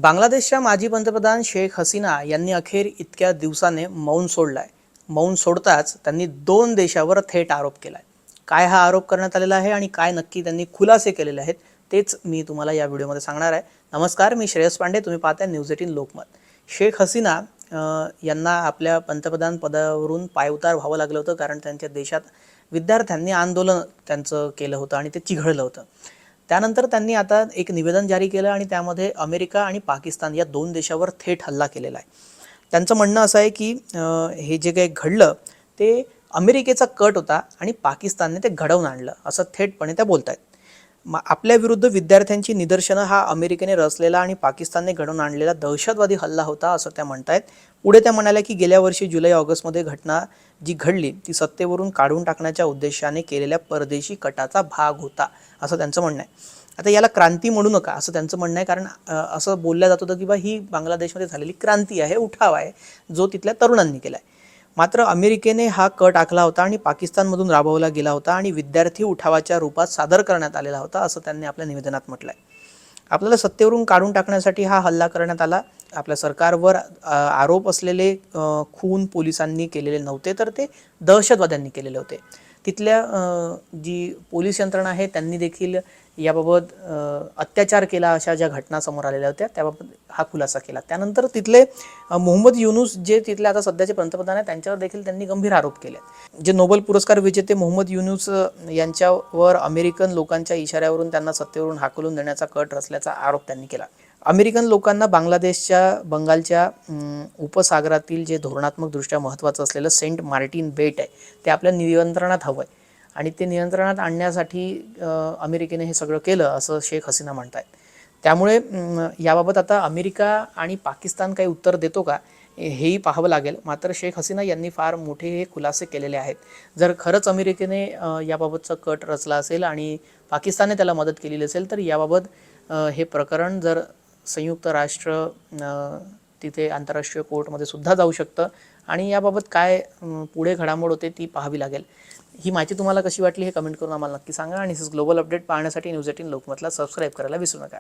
बांगलादेशच्या माजी पंतप्रधान शेख हसीना यांनी अखेर इतक्या दिवसाने मौन सोडलाय। मौन सोडताच त्यांनी दोन देशावर थेट आरोप केलाय। काय हा आरोप करण्यात आलेला आहे आणि काय नक्की त्यांनी खुलासे केलेले आहेत तेच मी तुम्हाला या व्हिडिओमध्ये सांगणार आहे। नमस्कार, मी श्रेयस पांडे, तुम्ही पाहताय न्यूज 18 लोकमत। शेख हसीना यांना आपल्या पंतप्रधान पदावरून पायउतार व्हावं लागलं होतं, कारण त्यांच्या देशात विद्यार्थ्यांनी आंदोलन त्यांचं केलं होतं आणि ते चिघळलं होतं। त्यानंतर त्यांनी आता एक निवेदन जारी केलं आणि त्यामध्ये अमेरिका आणि पाकिस्तान या दोन देशावर थेट हल्ला केलेला आहे। त्यांचं म्हणणं असं आहे की हे जे काही घडलं ते अमेरिकेचा कट होता आणि पाकिस्तानने ते घडवून आणलं, असं थेटपणे त्या बोलत आहेत। आपल्या विरुद्ध विद्यार्थ्यांची निदर्शनं हा अमेरिकेने रचलेला आणि पाकिस्तानने घडवून आणलेला दहशतवादी हल्ला होता, असं त्या म्हणतायत। पुढे त्या म्हणाल्या की गेल्या वर्षी जुलै-ऑगस्टमध्ये घटना जी घडली ती सत्तेवरून काढून टाकण्याच्या उद्देशाने केलेल्या परदेशी कटाचा भाग होता, असं त्यांचं म्हणणं आहे। आता याला क्रांती म्हणू नका असं त्यांचं म्हणणं आहे, कारण असं बोललं जात होतं की बा ही बांगलादेशमध्ये झालेली क्रांती आहे, उठाव आहे जो तिथल्या तरुणांनी केलाय। मात्र अमेरिकेने हा कट आखला होता आणि पाकिस्तानमधून राबवला गेला होता आणि विद्यार्थी उठावाच्या रूपात सादर करण्यात आलेला होता, असं त्यांनी आपल्या निवेदनात म्हटलंय। आपल्याला सत्तेवरून काढून टाकण्यासाठी हा हल्ला करण्यात आला। आपल्या सरकारवर आरोप असलेले खून पोलिसांनी केलेले नव्हते, तर ते दहशतवाद्यांनी केलेले होते। तिथल्या जी पोलीस यंत्रणा आहे त्यांनी देखील याबाबत अत्याचार केला, अशा ज्या घटना समोर आलेल्या होत्या त्याबाबत हा खुलासा केला। त्यानंतर तिथले मोहम्मद युनूस जे तिथले आता सध्याचे पंतप्रधान आहेत त्यांच्यावर देखील त्यांनी गंभीर आरोप केले। जे नोबेल पुरस्कार विजेते मोहम्मद युनूस यांच्यावर अमेरिकन लोकांच्या इशाऱ्यावरून त्यांना सत्तेवरून हाकलून देण्याचा कट रचल्याचा आरोप त्यांनी केला। अमेरिकन लोकांना बांगलादेशच्या बंगालच्या उपसागरातील जे धोरणात्मकदृष्ट्या महत्त्वाचं असलेलं सेंट मार्टिन बेट आहे ते आपल्या नियंत्रणात हवं आहे आणि ते नियंत्रणात आणण्यासाठी अमेरिकेने हे सगळं केलं, असं शेख हसीना म्हणतात। त्यामुळे याबाबत आता अमेरिका आणि पाकिस्तान काही उत्तर देतो का हेही पाहावं लागेल। मात्र शेख हसीना यांनी फार मोठे हे खुलासे केलेले आहेत। जर खरंच अमेरिकेने याबाबतचा कट रचला असेल आणि पाकिस्तानने त्याला मदत केलेली असेल तर याबाबत हे प्रकरण जर संयुक्त राष्ट्र तिथे आंतरराष्ट्रीय कोर्टमध्ये सुद्धा जाऊ शकतं आणि याबाबत काय पुढे घडामोड होते ती पाहावी लागेल। ही माहिती तुम्हाला कशी वाटली हे कमेंट करून आम्हाला नक्की सांगा आणि ग्लोबल अपडेट पाहण्यासाठी न्यूज 18 लोकमतला सबस्क्राईब करायला विसरू नका।